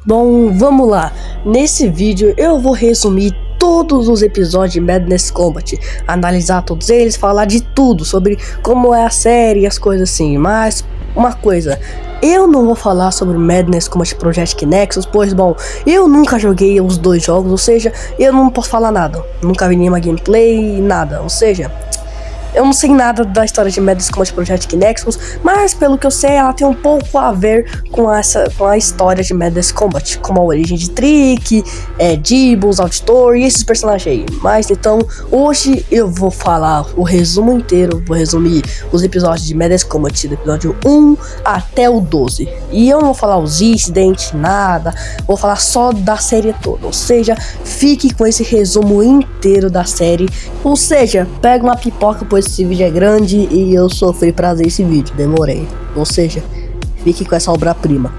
Bom, vamos lá. Nesse vídeo eu vou resumir todos os episódios de Madness Combat, analisar todos eles, falar de tudo sobre como é a série e as coisas assim. Mas uma coisa, eu não vou falar sobre Madness Combat Project Nexus, pois bom, eu nunca joguei os dois jogos, ou seja, eu não posso falar nada. Nunca vi nenhuma gameplay, nada, ou seja, eu não sei nada da história de Madness Combat Project Nexus, mas pelo que eu sei, ela tem um pouco a ver com a história de Madness Combat, como a origem de Trick, Dibbles, Auditor e esses personagens aí. Mas então, hoje eu vou falar o resumo inteiro, vou resumir os episódios de Madness Combat, do episódio 1 até o 12. E eu não vou falar os incidentes, nada, vou falar só da série toda, ou seja, fique com esse resumo inteiro da série, ou seja, pega uma pipoca, pois esse vídeo é grande e eu sofri pra fazer esse vídeo, demorei. Ou seja, fique com essa obra-prima.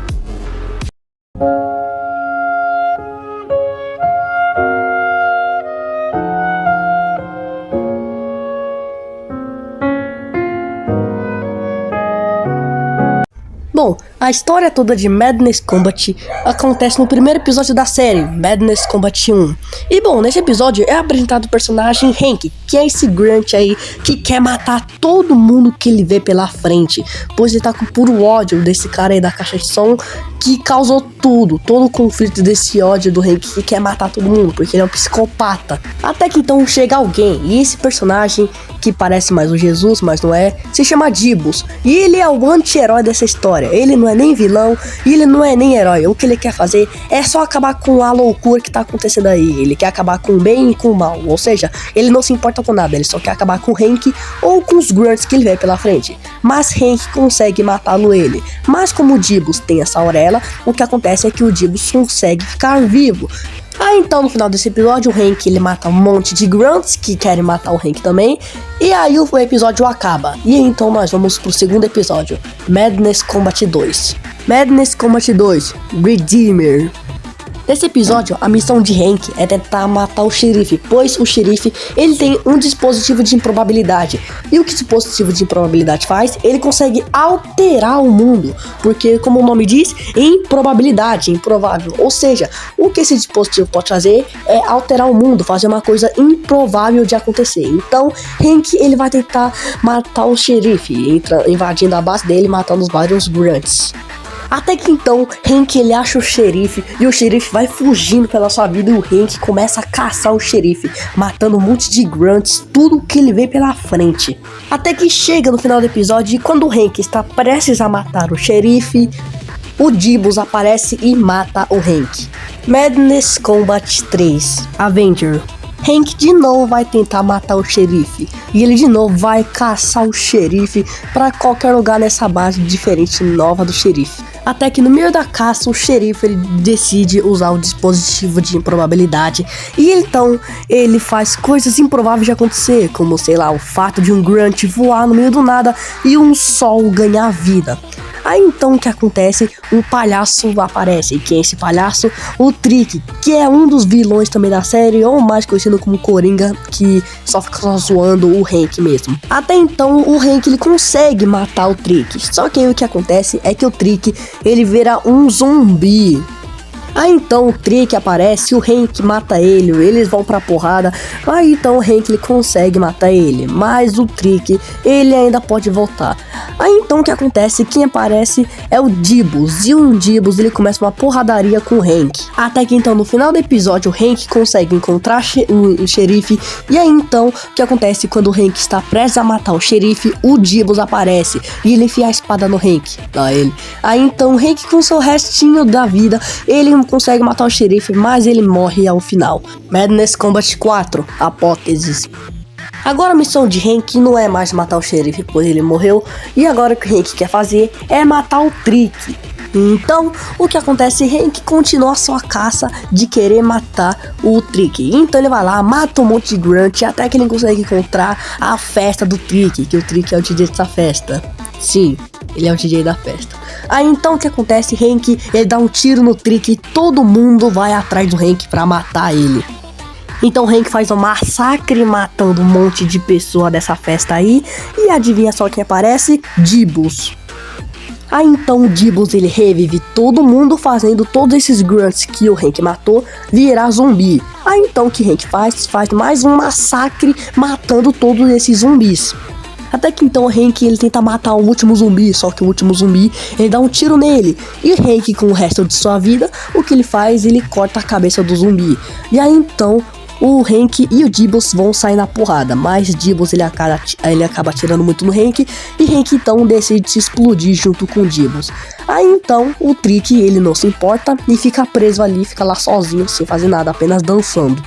Bom, a história toda de Madness Combat acontece no primeiro episódio da série, Madness Combat 1. E bom, nesse episódio é apresentado o personagem Hank, que é esse Grunt aí que quer matar todo mundo que ele vê pela frente, pois ele tá com puro ódio desse cara aí da caixa de som que causou todo o conflito desse ódio do Hank que quer matar todo mundo, porque ele é um psicopata. Até que então chega alguém, e esse personagem, que parece mais o Jesus, mas não é, se chama Dibbles, e ele é o anti-herói dessa história. Ele não é nem vilão, e ele não é nem herói. O que ele quer fazer é só acabar com a loucura que tá acontecendo aí. Ele quer acabar com o bem e com o mal, ou seja, ele não se importa com nada, ele só quer acabar com o Hank ou com os Grunts que ele vê pela frente. Mas Hank consegue matá-lo ele. Mas como o Dibbles tem essa auréola, o que acontece é que o Dibbles consegue ficar vivo. Aí então no final desse episódio o Hank ele mata um monte de Grunts que querem matar o Hank também. E aí o episódio acaba. E então nós vamos pro segundo episódio, Madness Combat 2. Madness Combat 2, Redeemer. Nesse episódio, a missão de Hank é tentar matar o xerife, pois o xerife ele tem um dispositivo de improbabilidade. E o que o dispositivo de improbabilidade faz? Ele consegue alterar o mundo, porque como o nome diz, improbabilidade, improvável. Ou seja, o que esse dispositivo pode fazer é alterar o mundo, fazer uma coisa improvável de acontecer. Então, Hank ele vai tentar matar o xerife, invadindo a base dele, matando os vários Grunts. Até que então, Hank ele acha o xerife e o xerife vai fugindo pela sua vida e o Hank começa a caçar o xerife, matando um monte de Grunts, tudo que ele vê pela frente. Até que chega no final do episódio e quando o Hank está prestes a matar o xerife, o Dibbles aparece e mata o Hank. Madness Combat 3, Avenger. Hank de novo vai tentar matar o xerife e ele de novo vai caçar o xerife para qualquer lugar nessa base diferente nova do xerife. Até que no meio da caça o xerife ele decide usar o dispositivo de improbabilidade e então ele faz coisas improváveis de acontecer, como sei lá, o fato de um Grunt voar no meio do nada e um sol ganhar vida. Aí então o que acontece? Um palhaço aparece. E quem é esse palhaço? O Trick, que é um dos vilões também da série, ou mais conhecido como Coringa, que só fica zoando o Hank mesmo. Até então o Hank ele consegue matar o Trick. Só que aí o que acontece é que o Trick ele vira um zumbi. Aí então o Trick aparece, o Hank mata ele, eles vão pra porrada. Aí então o Hank ele consegue matar ele, mas o Trick ele ainda pode voltar. Aí então o que acontece, quem aparece é o Dibbles, e o Dibbles ele começa uma porradaria com o Hank. Até que então no final do episódio o Hank consegue encontrar o xerife. E aí então o que acontece quando o Hank está prestes a matar o xerife, o Dibbles aparece e ele enfia a espada no Hank. Aí então o Hank com seu restinho da vida, ele não consegue matar o xerife, mas ele morre ao final. Madness Combat 4, Apóteses. Agora a missão de Hank não é mais matar o xerife, pois ele morreu, e agora o que o Hank quer fazer é matar o Trick. Então, o que acontece? Hank continua a sua caça de querer matar o Trick. Então ele vai lá, mata um monte de Grunt, até que ele consegue encontrar a festa do Trick, que o Trick é o DJ dessa festa. Sim, ele é o DJ da festa. Aí então o que acontece? Hank ele dá um tiro no Trick e todo mundo vai atrás do Hank pra matar ele. Então Hank faz um massacre matando um monte de pessoa dessa festa aí. E adivinha só quem aparece? Dibbles. Aí então o Dibbles ele revive todo mundo, fazendo todos esses grunts que o Hank matou virar zumbi. Aí então o que Hank faz mais um massacre matando todos esses zumbis. Até que então o Hank ele tenta matar o último zumbi, só que o último zumbi ele dá um tiro nele. E o Hank, com o resto de sua vida, o que ele faz? Ele corta a cabeça do zumbi. E aí então o Hank e o Dibbles vão sair na porrada, mas Dibbles ele acaba atirando muito no Hank, e Hank então decide se explodir junto com o Dibbles. Aí então o Trick ele não se importa e fica preso ali, fica lá sozinho, sem fazer nada, apenas dançando.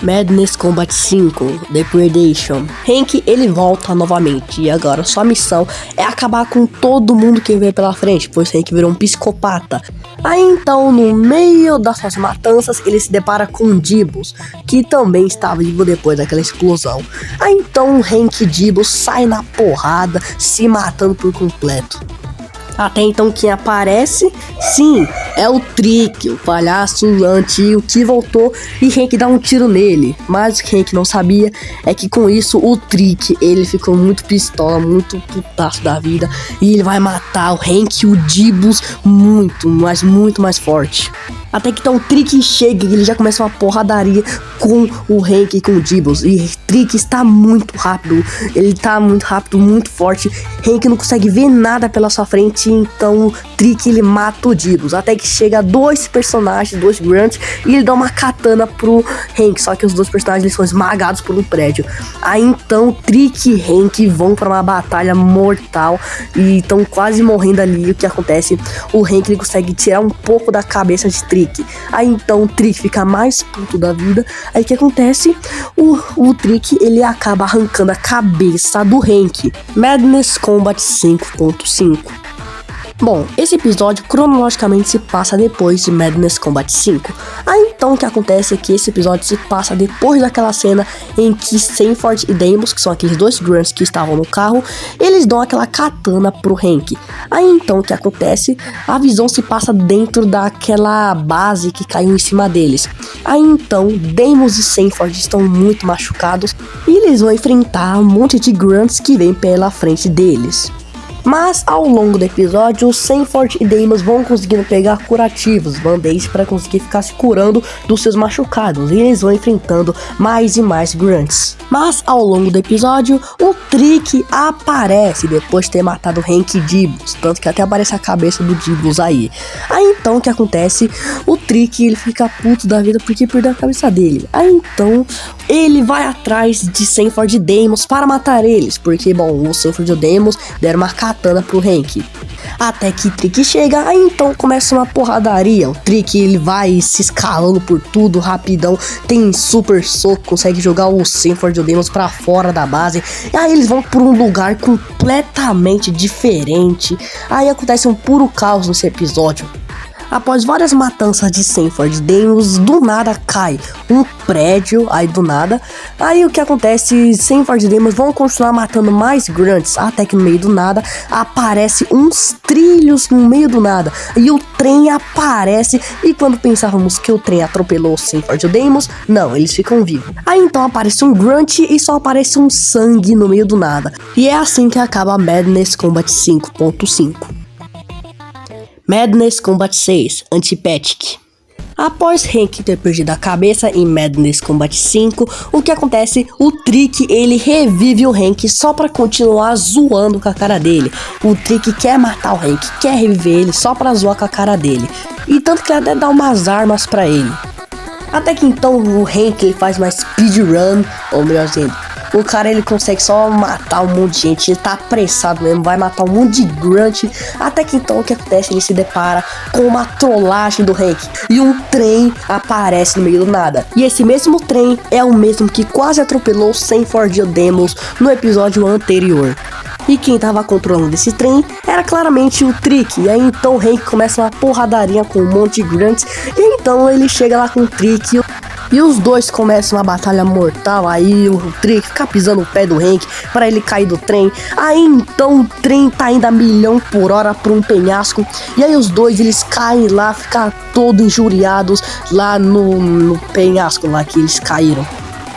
Madness Combat 5 Depredation. Hank ele volta novamente e agora sua missão é acabar com todo mundo que vem pela frente, pois Hank virou um psicopata. Aí então no meio das suas matanças ele se depara com Dibbles, que também estava vivo depois daquela explosão. Aí então Hank e Dibbles saem na porrada, se matando por completo. Até então quem aparece, sim, é o Trick, o palhaço antigo que voltou, e Hank dá um tiro nele. Mas o que Hank não sabia é que com isso o Trick, ele ficou muito pistola, muito putaço da vida, e ele vai matar o Hank e o Dibbles muito mais forte. Até que então o Trick chega e ele já começa uma porradaria com o Hank e com o Dibbles. E o Trick está muito rápido, ele tá muito rápido, muito forte. Hank não consegue ver nada pela sua frente, então o Trick ele mata o Dibbles. Até que chega dois personagens, dois grunts, e ele dá uma katana pro Hank. Só que os dois personagens eles são esmagados por um prédio. Aí então o Trick e Hank vão para uma batalha mortal e estão quase morrendo ali. O que acontece? O Hank ele consegue tirar um pouco da cabeça de Trick. Aí então o Trick fica mais puto da vida. Aí o que acontece? O Trick ele acaba arrancando a cabeça do Hank. Madness Combat 5.5. Bom, esse episódio cronologicamente se passa depois de Madness Combat 5. Aí então o que acontece é que esse episódio se passa depois daquela cena em que Sanford e Deimos, que são aqueles dois grunts que estavam no carro, eles dão aquela katana pro Hank. Aí então o que acontece? A visão se passa dentro daquela base que caiu em cima deles. Aí então Deimos e Sanford estão muito machucados e eles vão enfrentar um monte de grunts que vem pela frente deles. Mas ao longo do episódio, Sanford e Deimos vão conseguindo pegar curativos, band-aids, para conseguir ficar se curando dos seus machucados, e eles vão enfrentando mais e mais grunts. Mas ao longo do episódio, o Trick aparece depois de ter matado Hank e Dibbles, tanto que até aparece a cabeça do Dibbles aí. Aí então o que acontece? O Trick ele fica puto da vida porque perdeu a cabeça dele. Aí então ele vai atrás de Sanford e Deimos para matar eles, porque bom, o Sanford e o Deimos deram uma katana pro Hank. Até que Trick chega, aí então começa uma porradaria. O Trick ele vai se escalando por tudo rapidão, tem super soco, consegue jogar o Sanford e o Deimos pra fora da base. E aí eles vão por um lugar completamente diferente. Aí acontece um puro caos nesse episódio. Após várias matanças de Sanford e Deimos, do nada cai um prédio, aí do nada. Aí o que acontece? Sanford e Deimos vão continuar matando mais grunts, até que no meio do nada aparece uns trilhos no meio do nada. E o trem aparece, e quando pensávamos que o trem atropelou Sanford e Deimos, não, eles ficam vivos. Aí então aparece um grunt e só aparece um sangue no meio do nada. E é assim que acaba Madness Combat 5.5. Madness Combat 6 Antipathetic. Após Hank ter perdido a cabeça em Madness Combat 5, o que acontece? O Trick ele revive o Hank só pra continuar zoando com a cara dele. O Trick quer matar o Hank, quer reviver ele só pra zoar com a cara dele. E tanto que ele até dá umas armas pra ele. Até que então o Hank ele faz uma speedrun, ou melhor dizendo, o cara ele consegue só matar um monte de gente, ele tá apressado mesmo, vai matar um monte de grunt. Até que então o que acontece? Ele se depara com uma trollagem do Hank e um trem aparece no meio do nada. E esse mesmo trem é o mesmo que quase atropelou Sanford e Deimos no episódio anterior. E quem tava controlando esse trem era claramente o Trick. E aí então o Hank começa uma porradaria com um monte de grunts. E então ele chega lá com o Trick e os dois começam uma batalha mortal. Aí o Trick fica pisando o pé do Hank para ele cair do trem. Aí então o trem tá indo a 1.000 por hora pra um penhasco. E aí os dois eles caem lá, ficam todos injuriados lá no penhasco lá que eles caíram.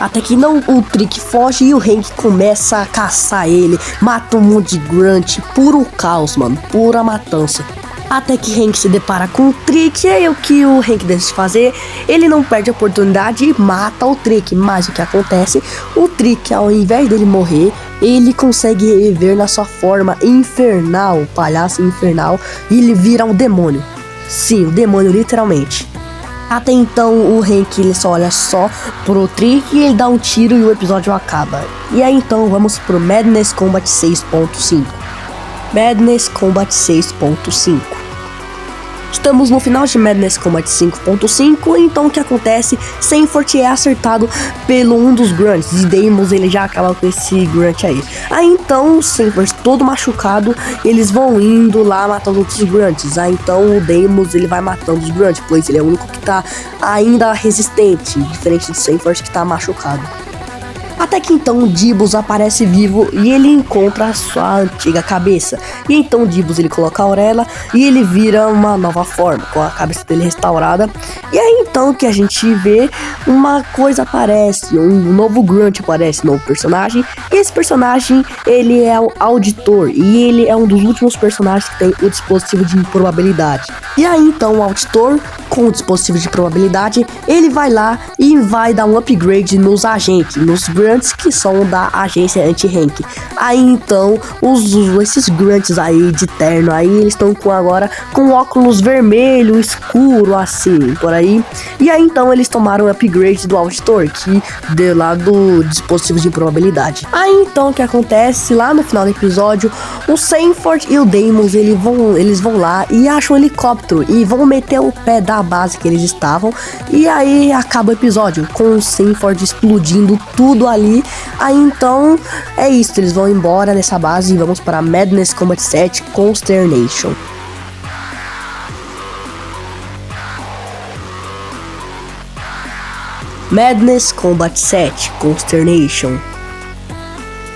Até que não, o Trick foge e o Hank começa a caçar ele, mata um monte de grunt, puro caos, mano, pura matança. Até que Hank se depara com o Trick, e aí o que o Hank decide fazer? Ele não perde a oportunidade e mata o Trick, mas o que acontece? O Trick, ao invés dele morrer, ele consegue reviver na sua forma infernal, o palhaço infernal, e ele vira um demônio. Sim, o demônio literalmente. Até então o Hank ele só olha só pro Trick e ele dá um tiro e o episódio acaba. E aí então vamos pro Madness Combat 6.5. Madness Combat 6.5. Estamos no final de Madness Combat 5.5, então o que acontece? Sanford é acertado pelo um dos grunts, e Deimos ele já acaba com esse grunt aí. Aí então o Sanford todo machucado, eles vão indo lá matando outros grunts. Aí então o Deimos ele vai matando os grunts, pois ele é o único que tá ainda resistente, diferente do Sanford que tá machucado. Até que então o Dibus aparece vivo e ele encontra a sua antiga cabeça. E então o Dibus ele coloca a Aurélia e ele vira uma nova forma, com a cabeça dele restaurada. E aí então que a gente vê uma coisa aparece, um novo grunt aparece, um novo personagem. E esse personagem ele é o Auditor e ele é um dos últimos personagens que tem o dispositivo de improbabilidade. E aí então o Auditor com o dispositivo de probabilidade, ele vai lá e vai dar um upgrade nos agentes, nos grunts que são da agência anti-Hank. Aí então, esses grunts aí de terno aí, eles estão agora com óculos vermelho, escuro, assim, por aí. E aí então, eles tomaram o upgrade do Auditor, que deu lá do dispositivo de probabilidade. Aí então, o que acontece? Lá no final do episódio, o Sanford e o Deimos, eles vão lá e acham um helicóptero e vão meter o pé da base que eles estavam. E aí acaba o episódio com o Sanford explodindo tudo ali. Aí então é isso, eles vão embora nessa base e vamos para Madness Combat 7 Consternation. Madness Combat 7 Consternation.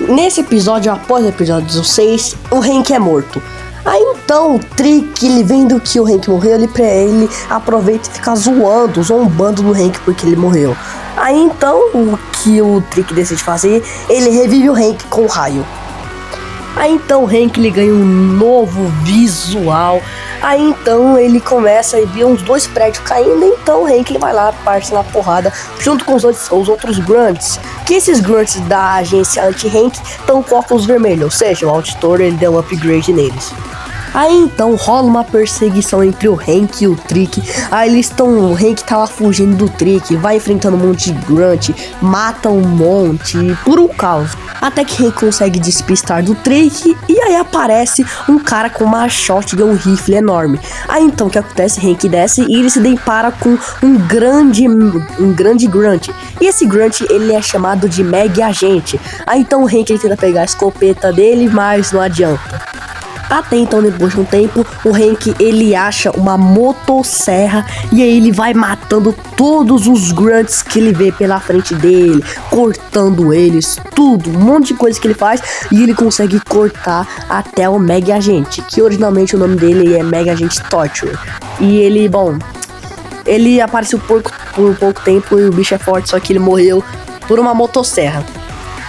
Nesse episódio, após o episódio 6, o Hank é morto. Aí então o Trick, ele vendo que o Hank morreu, ele aproveita e fica zombando do Hank porque ele morreu. Aí então o que o Trick decide fazer, ele revive o Hank com o raio. Aí então o Hank ele ganha um novo visual. Aí então ele começa a ver uns 2 prédios caindo. Então o Hank ele vai lá, parte na porrada junto com os outros grunts. Que esses grunts da agência anti-Hank estão com óculos vermelhos, ou seja, o Auditor ele deu um upgrade neles. Aí então rola uma perseguição entre o Hank e o Trick. Aí o Hank tá lá fugindo do Trick, vai enfrentando um monte de grunt, mata um monte, puro caos. Até que Hank consegue despistar do Trick e aí aparece um cara com uma shotgun, um rifle enorme. Aí então o que acontece? Hank desce e ele se depara com um grande grunt. E esse grunt ele é chamado de Mega Agente. Aí então o Hank ele tenta pegar a escopeta dele, mas não adianta. Até então, depois de um tempo, o Hank ele acha uma motosserra e aí ele vai matando todos os grunts que ele vê pela frente dele, cortando eles, tudo, um monte de coisa que ele faz, e ele consegue cortar até o Mega Agente, que originalmente o nome dele é Mega Agente Torture. E ele, ele apareceu por pouco tempo e o bicho é forte, só que ele morreu por uma motosserra.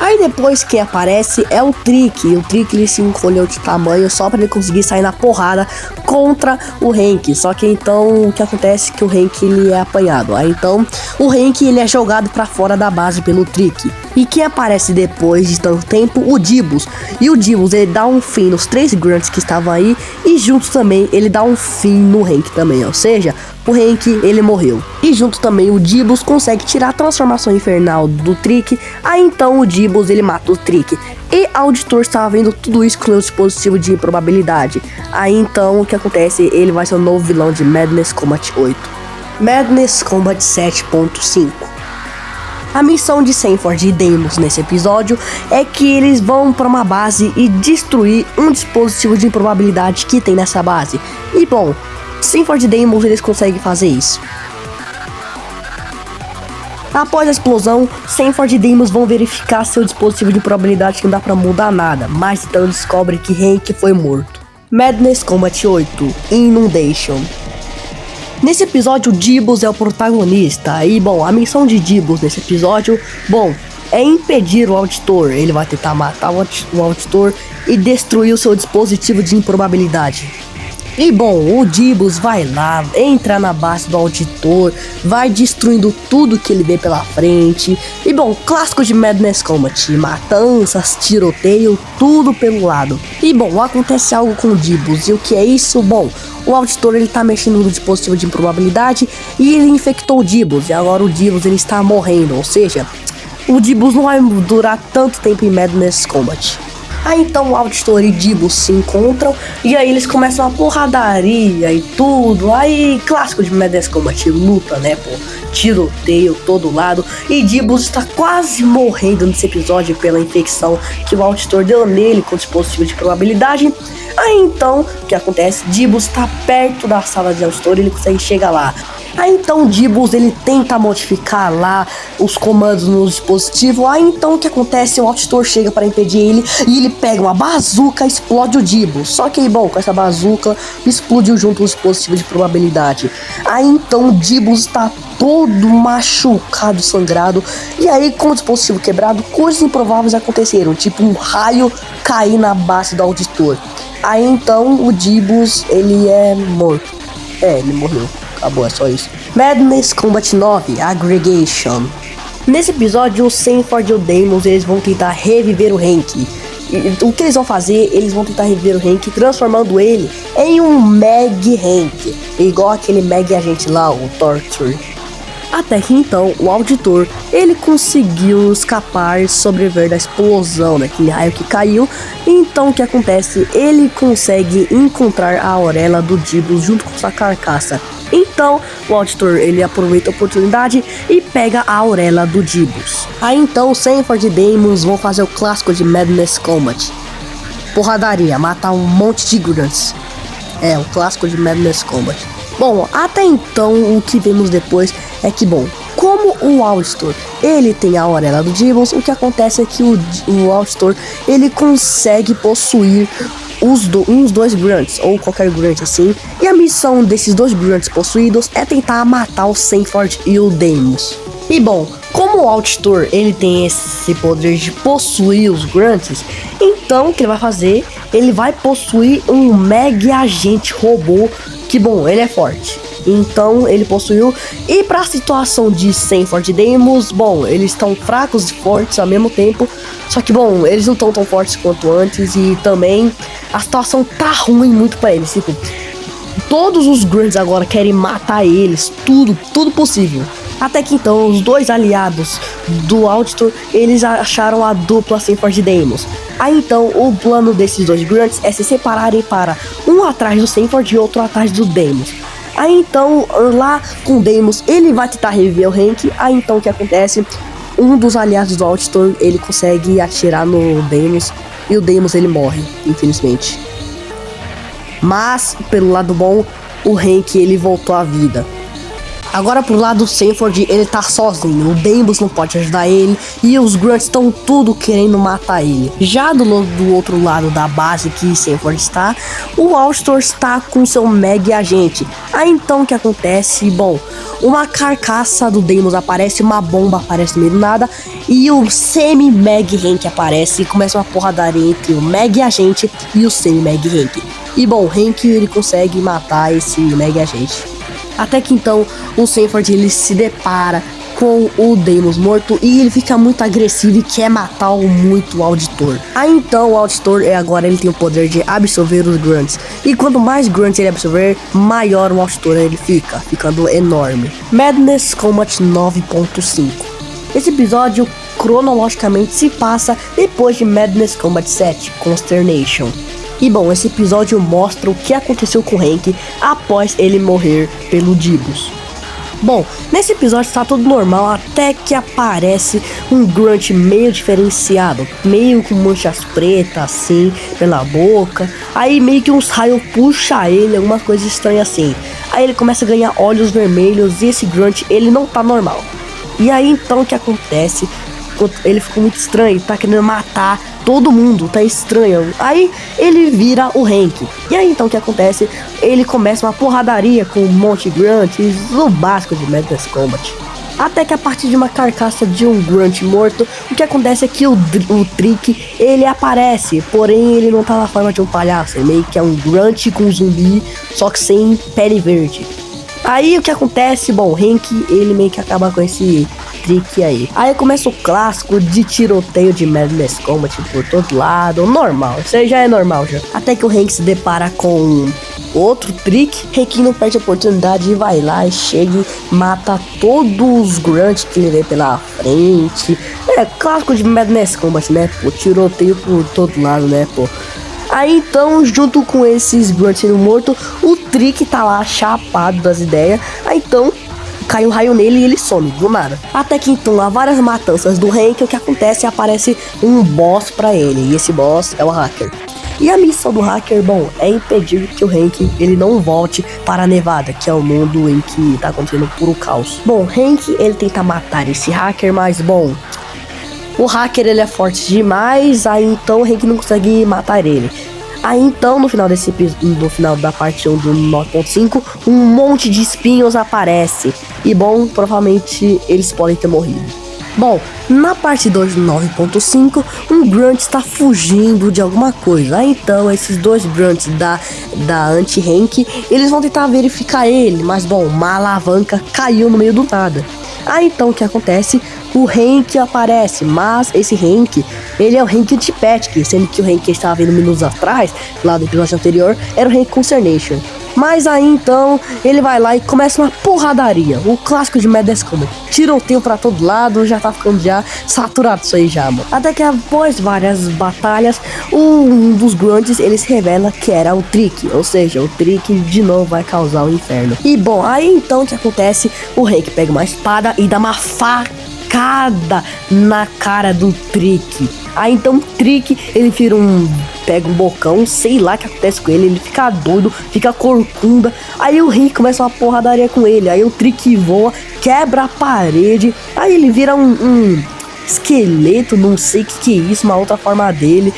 Aí depois quem aparece é o Trick. O Trick ele se encolheu de tamanho só para ele conseguir sair na porrada contra o Hank. Só que então o que acontece é que o Hank ele é apanhado. Aí então o Hank ele é jogado para fora da base pelo Trick. E quem aparece depois de tanto tempo? O Dibus. E o Dibus ele dá um fim nos 3 grunts que estavam aí. E juntos também ele dá um fim no Hank também. Ou seja, o Hank ele morreu. E junto também o Dibus consegue tirar a transformação infernal do Trick. Aí então o Dibus ele mata o Trick. E o Auditor estava vendo tudo isso com o dispositivo de improbabilidade. Aí então o que acontece? Ele vai ser o novo vilão de Madness Combat 8. Madness Combat 7.5. A missão de Sanford e Deimos nesse episódio é que eles vão para uma base e destruir um dispositivo de improbabilidade que tem nessa base. E bom, Sanford e Deimos eles conseguem fazer isso. Após a explosão, Sanford e Deimos vão verificar seu dispositivo de probabilidade que não dá pra mudar nada, mas então descobre que Hank foi morto. Madness Combat 8 Inundation. Nesse episódio, o Dibus é o protagonista. E, bom, a missão de Dibus nesse episódio, bom, é impedir o auditor. Ele vai tentar matar o auditor e destruir o seu dispositivo de improbabilidade. E bom, o Dibus vai lá, entra na base do auditor, vai destruindo tudo que ele vê pela frente. E bom, clássico de Madness Combat, matanças, tiroteio, tudo pelo lado. E bom, acontece algo com o Dibus, e o que é isso? Bom, o auditor ele tá mexendo no dispositivo de improbabilidade e ele infectou o Dibus, e agora o Dibus ele está morrendo, ou seja, o Dibus não vai durar tanto tempo em Madness Combat. Aí então o auditor e Dibus se encontram e aí eles começam a porradaria e tudo. Aí clássico de Madness Combat, luta, né, pô, tiroteio todo lado. E Dibus está quase morrendo nesse episódio pela infecção que o auditor deu nele com o dispositivo de probabilidade. Aí então, o que acontece? Dibus está perto da sala de auditor e ele consegue chegar lá. Aí então o Dibus ele tenta modificar lá os comandos no dispositivo. Aí então o que acontece? O auditor chega para impedir ele e ele pega uma bazuca e explode o Dibus. Só que bom, com essa bazuca explodiu junto o dispositivo de probabilidade. Aí então o Dibus está todo machucado, sangrado. E aí com o dispositivo quebrado, coisas improváveis aconteceram, tipo um raio cair na base do auditor. Aí então o Dibus ele é morto. Ele morreu. Acabou, é só isso. Madness Combat 9, Aggregation. Nesse episódio, o Sanford e o Deimos, eles vão tentar reviver o Hank. E o que eles vão fazer? Eles vão tentar reviver o Hank, transformando ele em um Meg Hank. Igual aquele Meg agente lá, o Torture. Até que então, o auditor, ele conseguiu escapar e sobreviver da explosão, daquele raio que caiu. Então o que acontece? Ele consegue encontrar a auréola do Dibus junto com sua carcaça. Então o auditor ele aproveita a oportunidade e pega a auréola do Dibus. Aí então o Sanford e Deimos vão fazer o clássico de Madness Combat. Porradaria, matar um monte de grunts. É, o clássico de Madness Combat. Bom, até então o que vemos depois é que, bom, como o auditor ele tem a auréola do Dibus, o que acontece é que o auditor ele consegue possuir uns dois grunts, ou qualquer grunt assim. E a missão desses dois grunts possuídos é tentar matar o Sanford e o Deimos. E bom, como o auditor ele tem esse poder de possuir os grunts, então o que ele vai fazer? Ele vai possuir um mega agente robô que, bom, ele é forte. Então ele possuiu. E para a situação de Sanford e Deimos, bom, eles estão fracos e fortes ao mesmo tempo. Só que, bom, eles não estão tão fortes quanto antes. E também a situação tá ruim muito para eles. Tipo, todos os grunts agora querem matar eles. Tudo possível. Até que então os dois aliados do auditor, eles acharam a dupla Sanford e Deimos. Aí então o plano desses dois grunts é se separarem para um atrás do Sanford e outro atrás do Deimos. Aí então lá com o Deimos ele vai tentar reviver o Hank. Aí então o que acontece? Um dos aliados do auditor ele consegue atirar no Deimos e o Deimos ele morre, infelizmente. Mas pelo lado bom, o Hank ele voltou à vida. Agora pro lado do Sanford, ele tá sozinho, o Deimos não pode ajudar ele e os grunts estão tudo querendo matar ele. Já do outro lado da base que Sanford está, o auditor está com seu mega agente. Aí então o que acontece? Bom, uma carcaça do Deimos aparece, uma bomba aparece no meio do nada e o semi-Meg Hank aparece e começa uma porradaria entre o mega agente e o semi-Meg Hank. E bom, o Hank ele consegue matar esse mega agente. Até que então o Sanford ele se depara com o Deimos morto e ele fica muito agressivo e quer matar muito o auditor. Aí então o auditor agora ele tem o poder de absorver os grunts. E quanto mais grunts ele absorver, maior o auditor ele fica, ficando enorme. Madness Combat 9.5. Esse episódio cronologicamente se passa depois de Madness Combat 7, Consternation. E bom, esse episódio mostra o que aconteceu com o Hank após ele morrer pelo Dibus. Bom, nesse episódio tá tudo normal até que aparece um grunt meio diferenciado, meio com manchas pretas assim pela boca. Aí meio que uns raios puxa ele, alguma coisa estranha assim. Aí ele começa a ganhar olhos vermelhos e esse grunt ele não tá normal. E aí então o que acontece? ele ficou muito estranho, tá querendo matar todo mundo, tá estranho. Aí ele vira o Hank. E aí então o que acontece? Ele começa uma porradaria com um monte de grunts, o básico de Madness Combat. Até que a partir de uma carcaça de um grunt morto, o que acontece é que o Trick, ele aparece, porém ele não tá na forma de um palhaço, ele meio que é um grunt com zumbi, só que sem pele verde. Aí o que acontece? Bom, o Hank, ele meio que acaba com esse Trick aí. Aí começa o clássico de tiroteio de Madness Combat por todo lado, normal, isso aí já é normal já. Até que o Hank se depara com outro Trick, Hank não perde a oportunidade e vai lá e chega e mata todos os grunts que ele vê pela frente. É clássico de Madness Combat, né, pô, tiroteio por todo lado, né, pô. Aí então, junto com esses grunts sendo mortos, o Trick tá lá chapado das ideias. Aí então, cai um raio nele e ele some, do nada. Até que então, há várias matanças do Hank, o que acontece? Aparece um boss pra ele, e esse boss é o Hacker. E a missão do Hacker, bom, é impedir que o Hank, ele não volte para a Nevada, que é o mundo em que tá acontecendo puro caos. Bom, Hank, ele tenta matar esse Hacker, mas bom, o Hacker, ele é forte demais, aí então o Hank não consegue matar ele. Aí então, no final desse no final da parte 1 do 9.5, um monte de espinhos aparece. E bom, provavelmente eles podem ter morrido. Bom, na parte 2 do 9.5, um grunt está fugindo de alguma coisa. Aí então, esses dois grunts da anti-Hank, eles vão tentar verificar ele. Mas bom, uma alavanca caiu no meio do nada. Aí então, o que acontece? O Hank aparece, mas esse Hank, ele é o Hank Anti-Patic, sendo que o Hank que estava vendo minutos atrás, lá do episódio anterior, era o Hank Consternation. Mas aí então, ele vai lá e começa uma porradaria, o clássico de Madness Combat. Tiroteio pra todo lado, já tá ficando já saturado isso aí já, mano. Até que após várias batalhas, um dos grunts, ele se revela que era o Trick, ou seja, o Trick de novo vai causar o inferno. E bom, aí então o que acontece? O Hank pega uma espada e dá uma facada na cara do Trick. Aí então o Trick, ele pega um bocão, sei lá o que acontece com ele, ele fica doido, fica corcunda. Aí o Hank começa uma porradaria com ele, aí o Trick voa, quebra a parede, aí ele vira um esqueleto, não sei o que é isso, uma outra forma dele.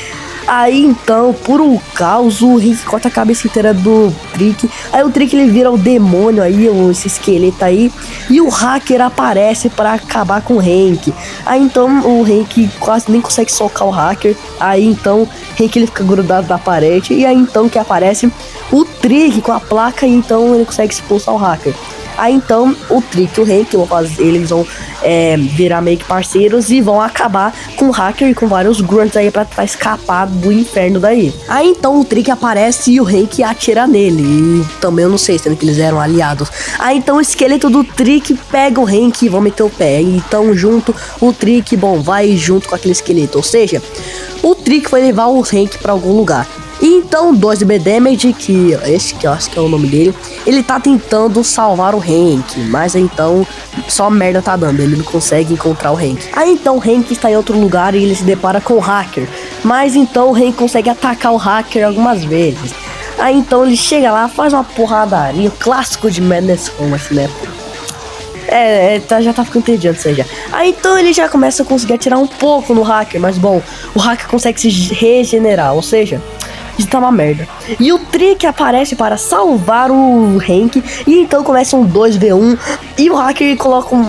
Aí então, por um caos, o Hank corta a cabeça inteira do Trick. Aí o Trick, ele vira o demônio aí, esse esqueleto aí. E o Hacker aparece para acabar com o Hank. Aí então o Hank quase nem consegue socar o Hacker. Aí então o Hank, ele fica grudado na parede. E aí então que aparece o Trick com a placa. E então ele consegue expulsar o Hacker. Aí então o Trick e o Hank eles vão virar meio que parceiros e vão acabar com o Hacker e com vários grunts aí pra tentar escapar do inferno daí. Aí então o Trick aparece e o Hank atira nele. E também eu não sei, sendo que eles eram aliados. Aí então o esqueleto do Trick pega o Hank e vão meter o pé. E então junto o Trick, bom, vai junto com aquele esqueleto. Ou seja, o Trick vai levar o Hank pra algum lugar. E então 2DB Damage, que esse que eu acho que é o nome dele, ele tá tentando salvar o Hank, mas então só merda tá dando, ele não consegue encontrar o Hank. Aí então o Hank está em outro lugar e ele se depara com o Hacker, mas então o Hank consegue atacar o Hacker algumas vezes. Aí então ele chega lá, faz uma porradaria, o clássico de Madness Combat, né? Já tá ficando entediante isso aí já. Aí então ele já começa a conseguir atirar um pouco no Hacker, mas bom, o Hacker consegue se regenerar, ou seja, isso tá uma merda. E o Trick aparece para salvar o Hank. E então começa um 2v1. E o Hacker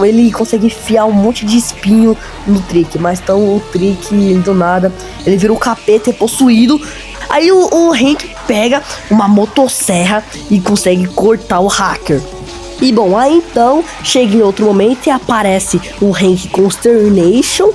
ele consegue enfiar um monte de espinho no Trick. Mas então o Trick, do nada, ele vira o capeta, é possuído. Aí o Hank pega uma motosserra e consegue cortar o Hacker. E bom, aí então chega em outro momento e aparece o Hank Consternation,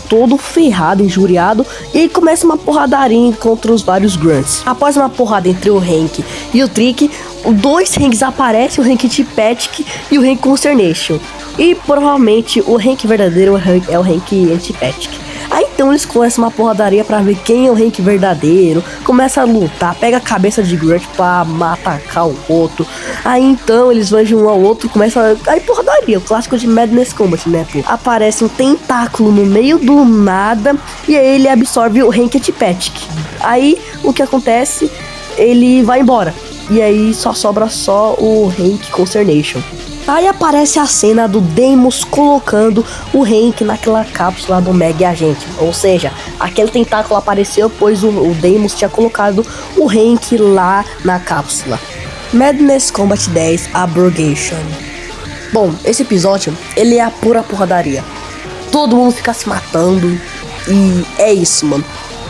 todo ferrado, injuriado, e começa uma porradaria contra os vários grunts. Após uma porrada entre o Hank e o Trick, dois Hanks aparecem, o Hank Anti-Patic e o Hank Consternation. E provavelmente o Hank verdadeiro é o Hank Anti-Patic. Aí então eles começam uma porradaria pra ver quem é o Hank verdadeiro. Começa a lutar, pega a cabeça de grunt pra atacar o outro. Aí então eles vão de um ao outro, começa aí porradaria, o clássico de Madness Combat, né, pô. Aparece um tentáculo no meio do nada e aí ele absorve o Hank Anti-Patic. Aí o que acontece? Ele vai embora. E aí só sobra o Hank Consternation. Aí aparece a cena do Deimos colocando o Hank naquela cápsula do Mega Agente. Ou seja, aquele tentáculo apareceu pois o Deimos tinha colocado o Hank lá na cápsula. Madness Combat 10 Abrogation. Bom, esse episódio, ele é a pura porradaria. Todo mundo fica se matando e é isso, mano.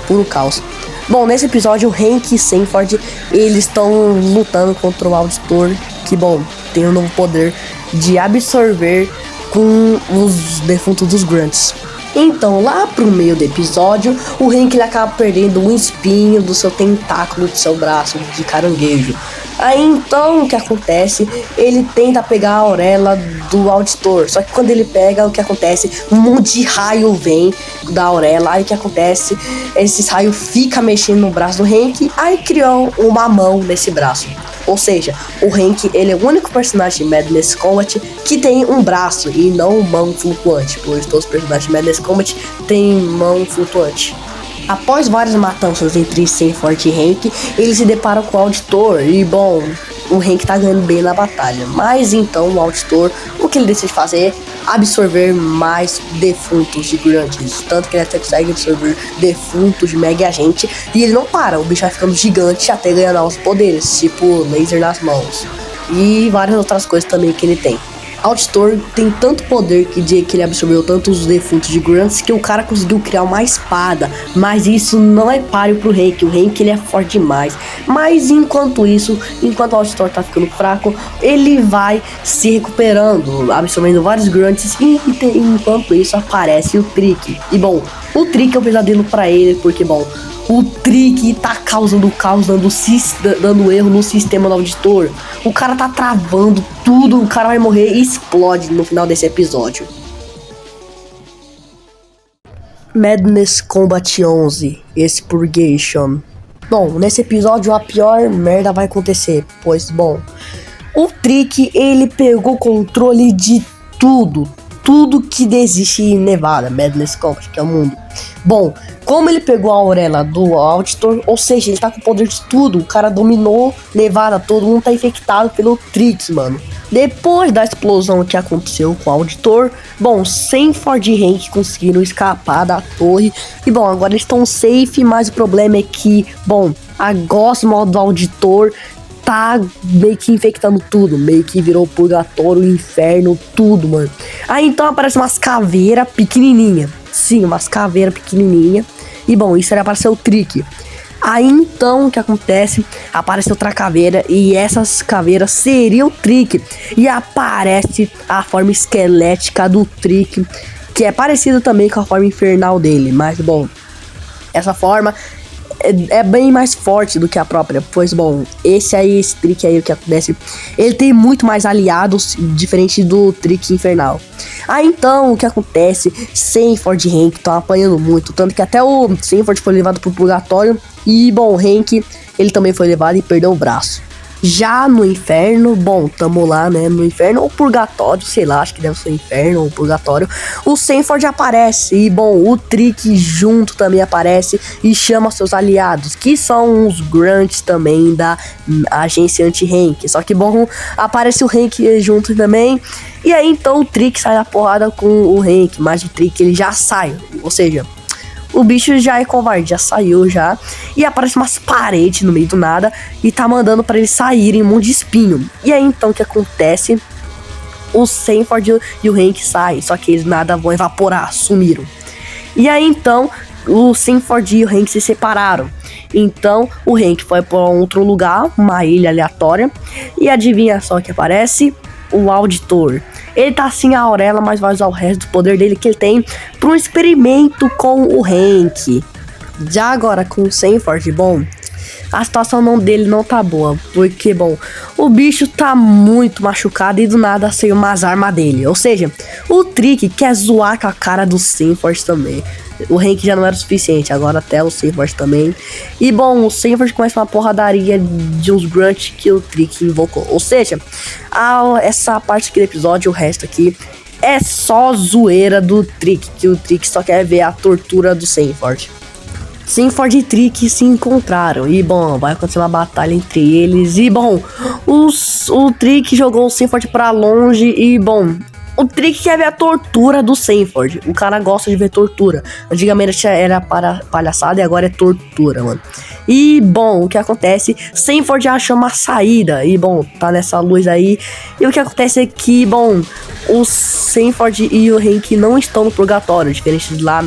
Puro caos. Bom, nesse episódio o Hank e Sanford, eles estão lutando contra o Auditor, que, bom, tem um novo poder de absorver com os defuntos dos Grunts. Então, lá pro meio do episódio, o Hank ele acaba perdendo um espinho do seu tentáculo do seu braço de caranguejo. Aí então o que acontece? Ele tenta pegar a auréola do Auditor. Só que quando ele pega, o que acontece? Um monte de raio vem da auréola. Aí o que acontece? Esses raios ficam mexendo no braço do Hank. Aí criou uma mão nesse braço. Ou seja, o Hank ele é o único personagem de Madness Combat que tem um braço e não mão flutuante. Pois todos os personagens de Madness Combat têm mão flutuante. Após várias matanças entre Sanford e Hank, eles se deparam com o Auditor e, bom, o Hank tá ganhando bem na batalha. Mas então o Auditor, o que ele decide fazer? Absorver mais defuntos de Grunts. Tanto que ele até consegue absorver defuntos de Mega Agente. E ele não para, o bicho vai ficando gigante até ganhar novos poderes, tipo laser nas mãos. E várias outras coisas também que ele tem. Auditor tem tanto poder que ele absorveu tantos defuntos de Grunts que o cara conseguiu criar uma espada. Mas isso não é páreo pro Hank. O Hank ele é forte demais. Mas enquanto isso, enquanto o Auditor tá ficando fraco, ele vai se recuperando, absorvendo vários Grunts. E enquanto isso aparece o Trick. E bom, o Trick é um pesadelo pra ele, porque bom, o Trick tá causando caos, dando erro no sistema do Auditor. O cara tá travando tudo, o cara vai morrer e explode no final desse episódio. Madness Combat 11 Expurgation. Bom, nesse episódio a pior merda vai acontecer, pois, bom, o Trick, ele pegou controle de tudo que existe em Nevada, Madness Combat, que é o mundo. Bom, como ele pegou a auréola do Auditor, ou seja, ele tá com o poder de tudo, o cara dominou Nevada, todo mundo tá infectado pelo Trix, mano. Depois da explosão que aconteceu com o Auditor, bom, Sanford e Hank conseguiram escapar da torre. E bom, agora eles estão safe, mas o problema é que, bom, a gosma do Auditor tá meio que infectando tudo, meio que virou purgatório, inferno, tudo, mano. Aí então aparece umas caveiras pequenininha. Sim, umas caveiras pequenininha. E bom, isso era para ser o Trick. Aí então o que acontece? Aparece outra caveira e essas caveiras seriam o Trick. E aparece a forma esquelética do Trick, que é parecida também com a forma infernal dele. Mas bom, essa forma é bem mais forte do que a própria. Pois bom, esse Trick aí, o que acontece? Ele tem muito mais aliados, diferente do Trick infernal. Aí então, o que acontece? Sanford e Hank estão apanhando muito. Tanto que até o Sanford foi levado pro purgatório. E bom, Hank, ele também foi levado e perdeu o braço. Já no inferno, bom, tamo lá, né, no inferno ou purgatório, sei lá, acho que deve ser inferno ou purgatório. O Sanford aparece e, bom, o Trick junto também aparece e chama seus aliados, que são os Grunts também da agência anti-Hank. Só que, bom, aparece o Hank junto também. E aí, então, o Trick sai da porrada com o Hank, mas o Trick, ele já sai, ou seja, o bicho já é covarde, já saiu já. E aparece umas paredes no meio do nada e tá mandando pra eles saírem um monte de espinho. E aí então o que acontece? O Sanford e o Hank saem, só que eles nada vão evaporar, sumiram. E aí então o Sanford e o Hank se separaram. Então o Hank foi pra outro lugar, uma ilha aleatória. E adivinha só o que aparece? O Auditor. Ele tá assim a auréola, mas vai usar o resto do poder dele que ele tem para um experimento com o Hank. Já agora com o Sanford, bom, a situação dele não tá boa, porque, bom, o bicho tá muito machucado e do nada saiu umas armas dele. Ou seja, o Trick quer zoar com a cara do Sanford também. O Hank já não era o suficiente, agora até o Sanford também. E bom, o Sanford começa uma porradaria de uns grunts que o Trick invocou. Ou seja, essa parte aqui do episódio, o resto aqui, é só zoeira do Trick, que o Trick só quer ver a tortura do Sanford. Sanford e Trick se encontraram. E bom, vai acontecer uma batalha entre eles. E bom, o Trick jogou o Sanford pra longe. E bom, o Trick quer ver a tortura do Sanford. O cara gosta de ver tortura. Antigamente era palhaçada e agora é tortura, mano. E bom, o que acontece? Sanford acha uma saída. E bom, tá nessa luz aí. E o que acontece é que, bom, o Sanford e o Hank não estão no purgatório, diferente de lá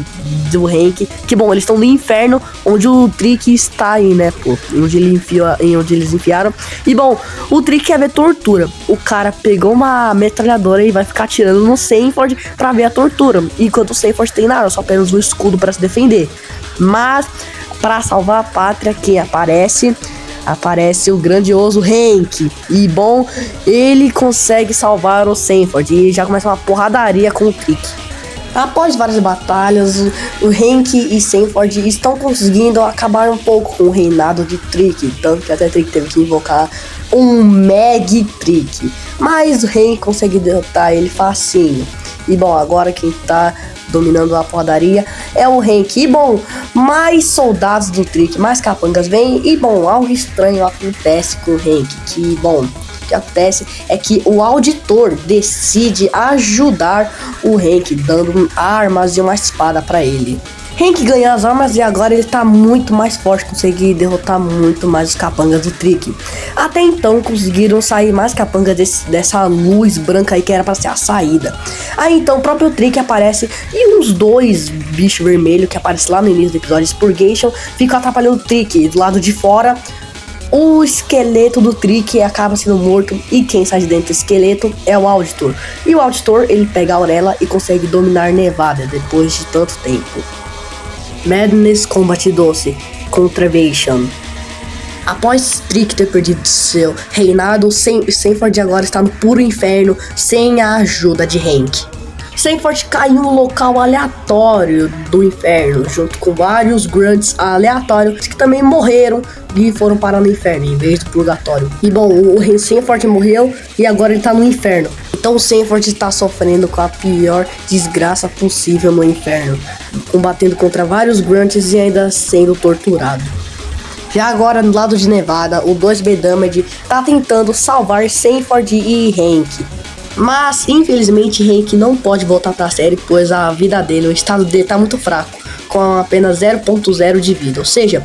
do Hank, que bom, eles estão no inferno, onde o Trick está aí, né, pô, onde eles enfiaram. E bom, o Trick quer ver tortura. O cara pegou uma metralhadora e vai ficar atirando no Sanford pra ver a tortura, enquanto o Sanford tem nada, só apenas um escudo pra se defender. Mas, pra salvar a pátria, quem aparece o grandioso Hank. E bom, ele consegue salvar o Sanford e já começa uma porradaria com o Trick. Após várias batalhas, o Hank e Sanford estão conseguindo acabar um pouco com o reinado de Trick, tanto que até Trick teve que invocar um Meg Trick, mas o Hank consegue derrotar ele facinho. E bom, agora quem tá dominando a porradaria é o Hank. E bom, mais soldados do Trick, mais capangas vêm. E bom, algo estranho acontece com o Hank. Que bom, o que acontece é que o auditor decide ajudar o Hank, dando armas e uma espada pra ele. Hank ganha as armas e agora ele tá muito mais forte, consegue derrotar muito mais os capangas do Trick. Até então conseguiram sair mais capangas dessa luz branca aí que era pra ser a saída. Aí então o próprio Trick aparece e uns dois bichos vermelhos que aparecem lá no início do episódio Spurgation ficam atrapalhando o Trick. Do lado de fora, o esqueleto do Trick acaba sendo morto e quem sai de dentro do esqueleto é o Auditor. E o Auditor, ele pega a Aurélia e consegue dominar Nevada depois de tanto tempo. Madness Combat 12 Contravention. Após Trick ter perdido seu reinado, Sanford agora está no puro inferno sem a ajuda de Hank. Sanford caiu no local aleatório do inferno, junto com vários grunts aleatórios que também morreram e foram parar no inferno em vez do purgatório. E bom, o Sanford morreu e agora ele tá no inferno. Então o Sanford está sofrendo com a pior desgraça possível no inferno, combatendo contra vários grunts e ainda sendo torturado. Já agora, no lado de Nevada, o 2B Damage tá tentando salvar Sanford e Hank. Mas, infelizmente, Hank não pode voltar pra série, pois a vida dele, o estado dele tá muito fraco, com apenas 0.0 de vida. Ou seja,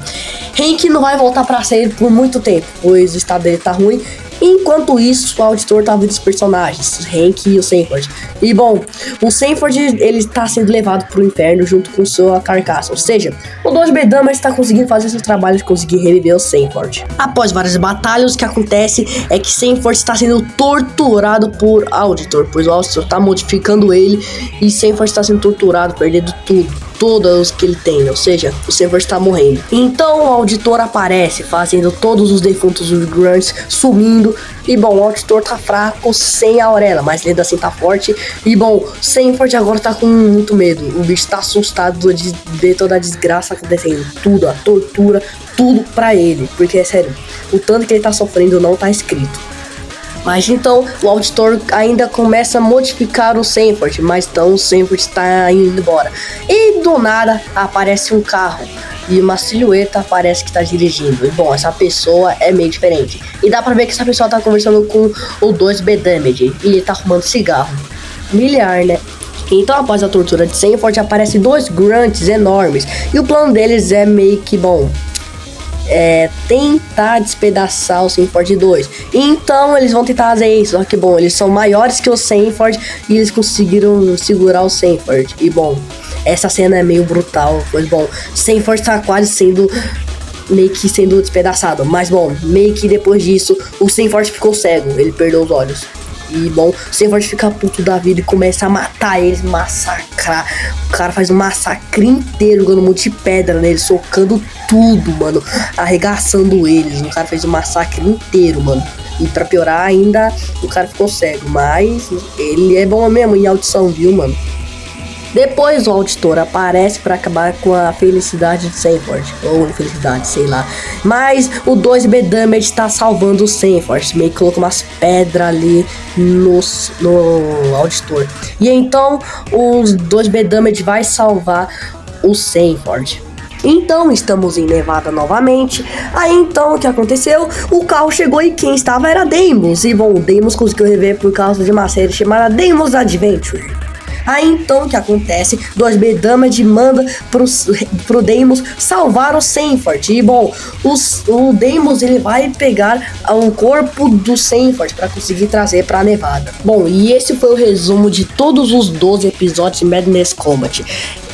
Hank não vai voltar pra série por muito tempo, pois o estado dele tá ruim. Enquanto isso, o auditor tá vendo os personagens, Hank e o Sanford. E bom, o Sanford, ele tá sendo levado pro inferno junto com sua carcaça. Ou seja, o 2B Damage está conseguindo fazer seu trabalho de conseguir reviver o Sanford. Após várias batalhas, o que acontece é que Sanford está sendo torturado por Auditor, pois o Auditor tá modificando ele e Sanford está sendo torturado, perdendo todos que ele tem, ou seja, o Sanford está morrendo. Então o auditor aparece, fazendo todos os defuntos dos grunts sumindo. E bom, o auditor tá fraco sem a Aurélia, mas ainda assim tá forte. E bom, Sanford agora tá com muito medo. O bicho tá assustado de ver toda a desgraça acontecendo, tudo, a tortura, tudo pra ele. Porque é sério, o tanto que ele tá sofrendo não tá escrito. Mas então o auditor ainda começa a modificar o Sanford, mas então o Sanford está indo embora. E do nada aparece um carro e uma silhueta aparece que está dirigindo. E bom, essa pessoa é meio diferente. E dá pra ver que essa pessoa tá conversando com o 2B Damage e ele tá fumando cigarro. Miliar, né? Então após a tortura de Sanford aparecem dois grunts enormes. E o plano deles é meio que bom, tentar despedaçar o Sanford 2. Então eles vão tentar fazer isso. Só que bom, eles são maiores que o Sanford e eles conseguiram segurar o Sanford. E bom, essa cena é meio brutal, pois bom, Sanford tá quase sendo despedaçado. Mas bom, meio que depois disso o Sanford ficou cego, ele perdeu os olhos. E bom, o Sanford fica puto da vida e começa a matar eles, massacrar. O cara faz um massacre inteiro, jogando um monte de pedra nele, socando tudo, mano, arregaçando eles. O cara fez um massacre inteiro, mano. E pra piorar ainda, o cara ficou cego. Mas ele é bom mesmo em audição, viu, mano? Depois o auditor aparece para acabar com a felicidade de Sanford, ou infelicidade, sei lá. Mas o 2B Damage tá salvando o Sanford, meio que colocou umas pedras ali no auditor. E então o 2B Damage vai salvar o Sanford. Então estamos em Nevada novamente. Aí então o que aconteceu? O carro chegou e quem estava era Deimos. E bom, o Deimos conseguiu rever por causa de uma série chamada Deimos Adventure. Aí então o que acontece? 2B Damage manda pro Deimos salvar o Sanford. E bom, o Deimos ele vai pegar o corpo do Sanford para conseguir trazer pra Nevada. Bom, e esse foi o resumo de todos os 12 episódios de Madness Combat.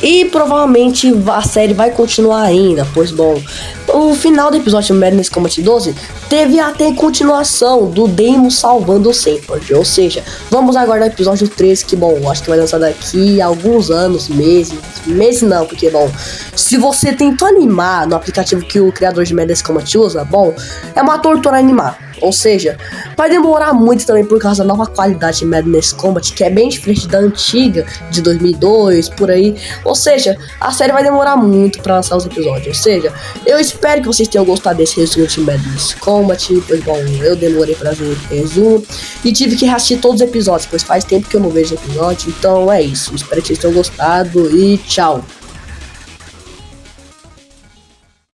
E provavelmente a série vai continuar ainda, pois bom, o final do episódio de Madness Combat 12 teve até continuação do Deimos salvando o Sanford. Ou seja, vamos aguardar o episódio 13, que bom, acho que vai lançar daqui a alguns anos, meses não, porque bom, se você tentou animar no aplicativo que o criador de Madness Combat usa, bom, é uma tortura animar. Ou seja, vai demorar muito também por causa da nova qualidade de Madness Combat, que é bem diferente da antiga, de 2002, por aí. Ou seja, a série vai demorar muito pra lançar os episódios. Ou seja, eu espero que vocês tenham gostado desse resumo de Madness Combat, pois bom, eu demorei pra ver o resumo e tive que reassistir todos os episódios, pois faz tempo que eu não vejo episódio. Então é isso, espero que vocês tenham gostado e tchau.